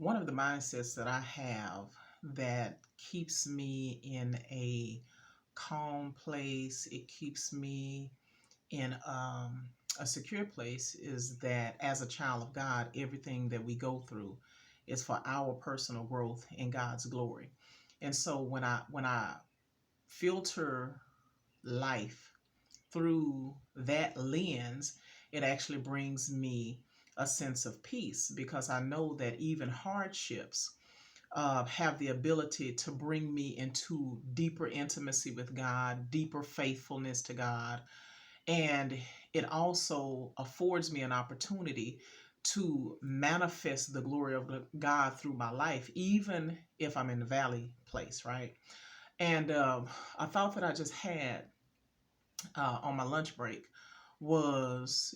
one of the mindsets that I have that keeps me in a calm place, it keeps me in a secure place, is that as a child of God, everything that we go through is for our personal growth in God's glory. And so when I filter life through that lens, it actually brings me a sense of peace because I know that even hardships have the ability to bring me into deeper intimacy with God, deeper faithfulness to God. And it also affords me an opportunity to manifest the glory of God through my life, even if I'm in the valley place, right? And a thought that I just had on my lunch break was,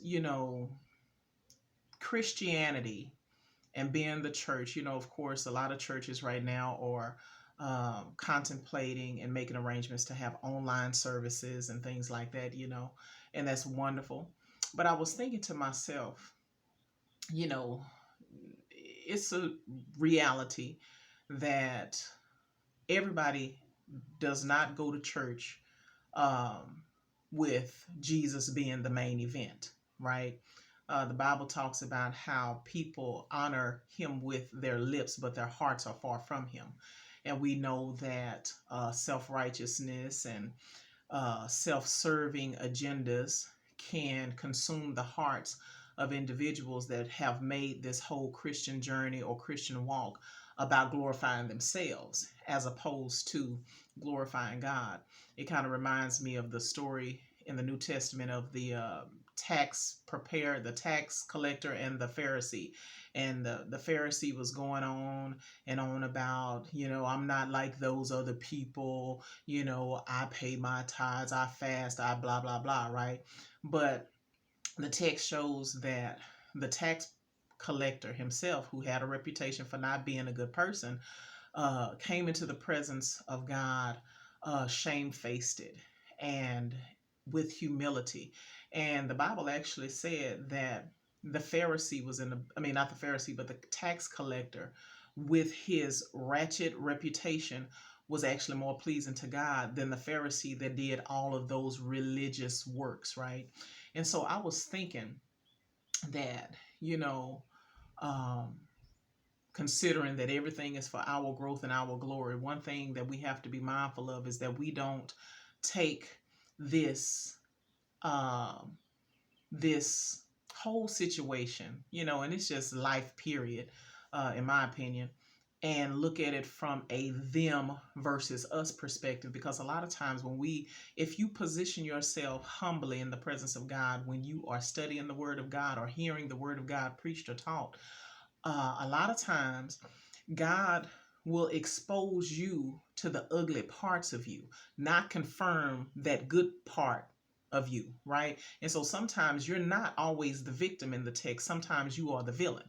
Christianity and being the church. Of course, a lot of churches right now are contemplating and making arrangements to have online services and things like that, and that's wonderful. But I was thinking to myself, you know, it's a reality that everybody does not go to church um, with Jesus being the main event, right? The Bible talks about how people honor him with their lips, but their hearts are far from him. And we know that self righteousness and self serving agendas can consume the hearts of individuals that have made this whole Christian journey or Christian walk about glorifying themselves as opposed to glorifying God. It kind of reminds me of the story in the New Testament of the the tax collector and the Pharisee. And the Pharisee was going on and on about, I'm not like those other people, I pay my tithes, I fast, I blah, blah, blah, right? But the text shows that the tax collector himself, who had a reputation for not being a good person, came into the presence of God shamefaced and with humility. And the Bible actually said that the Pharisee was I mean, not the Pharisee, but the tax collector with his ratchet reputation was actually more pleasing to God than the Pharisee that did all of those religious works, right? And so I was thinking that, um, considering that everything is for our growth and our glory, one thing that we have to be mindful of is that we don't take this um, this whole situation, and it's just life period, in my opinion, and look at it from a them versus us perspective. Because a lot of times if you position yourself humbly in the presence of God, when you are studying the Word of God or hearing the Word of God preached or taught, a lot of times God will expose you to the ugly parts of you, not confirm that good part of you, right? And so sometimes you're not always the victim in the text. Sometimes you are the villain.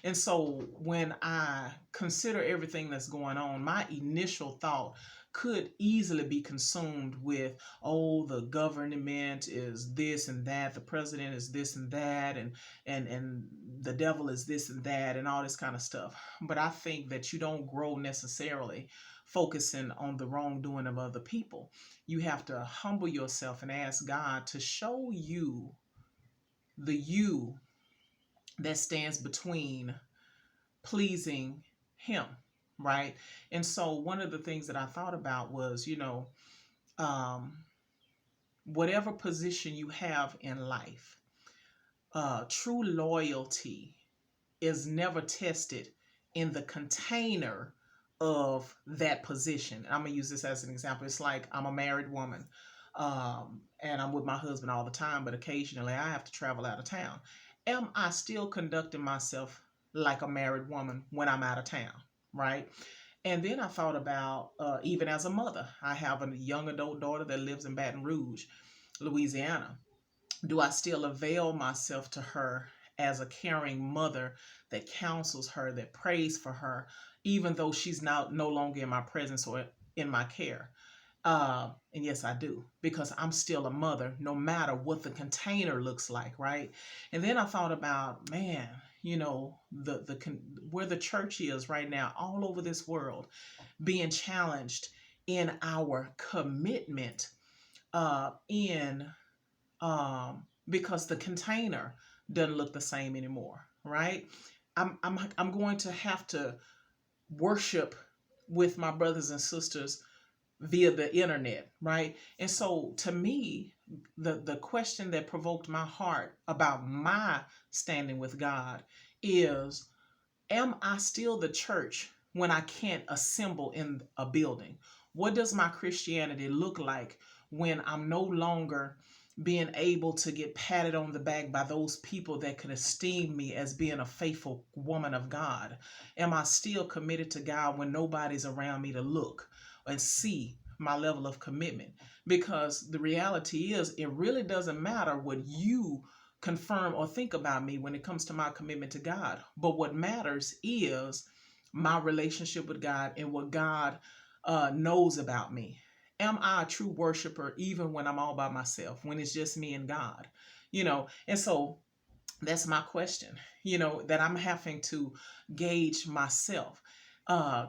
And so when I consider everything that's going on, my initial thought could easily be consumed with, oh, the government is this and that, the president is this and that, and the devil is this and that, and all this kind of stuff. But I think that you don't grow necessarily focusing on the wrongdoing of other people. You have to humble yourself and ask God to show you the you that stands between pleasing him, right? And so one of the things that I thought about was, um, whatever position you have in life, true loyalty is never tested in the container of that position. I'm gonna use this as an example. It's like I'm a married woman, and I'm with my husband all the time, but occasionally I have to travel out of town. Am I still conducting myself like a married woman when I'm out of town, right? And then I thought about, even as a mother, I have a young adult daughter that lives in Baton Rouge, Louisiana. Do I still avail myself to her as a caring mother that counsels her, that prays for her, even though she's now no longer in my presence or in my care? And yes, I do, because I'm still a mother, no matter what the container looks like, right? And then I thought about, man, where the church is right now all over this world, being challenged in our commitment, in because the container doesn't look the same anymore, right? I'm going to have to worship with my brothers and sisters via the internet, right? And so to me, the question that provoked my heart about my standing with God is, am I still the church when I can't assemble in a building? What does my Christianity look like when I'm no longer being able to get patted on the back by those people that could esteem me as being a faithful woman of God? Am I still committed to God when nobody's around me to look and see my level of commitment? Because the reality is, it really doesn't matter what you confirm or think about me when it comes to my commitment to God. But what matters is my relationship with God and what God knows about me. Am I a true worshiper even when I'm all by myself, when it's just me and God? And so that's my question, that I'm having to gauge myself,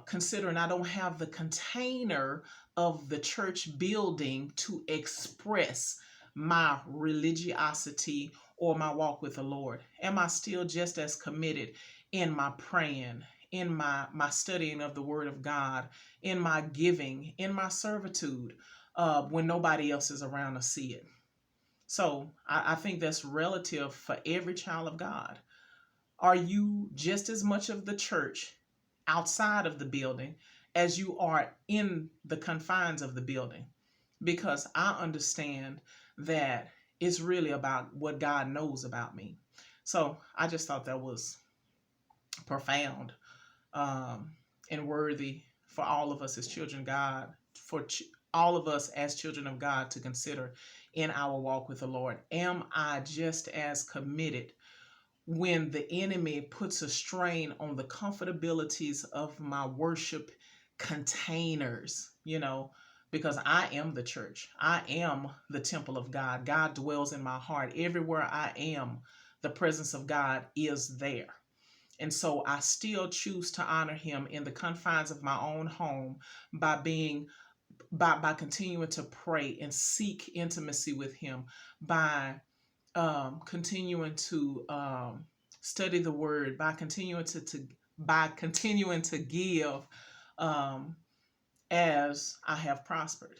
considering I don't have the container of the church building to express my religiosity or my walk with the Lord. Am I still just as committed in my praying, in my studying of the Word of God, in my giving, in my servitude, when nobody else is around to see it? So I think that's relative for every child of God. Are you just as much of the church outside of the building as you are in the confines of the building? Because I understand that it's really about what God knows about me. So I just thought that was profound, um, and worthy for all of us as children of God, all of us as children of God to consider in our walk with the Lord. Am I just as committed when the enemy puts a strain on the comfortabilities of my worship containers? Because I am the church. I am the temple of God. God dwells in my heart. Everywhere I am, the presence of God is there. And so I still choose to honor him in the confines of my own home by being by continuing to pray and seek intimacy with him, by continuing to study the word, by continuing to give, um, as I have prospered,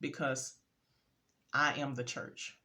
because I am the church.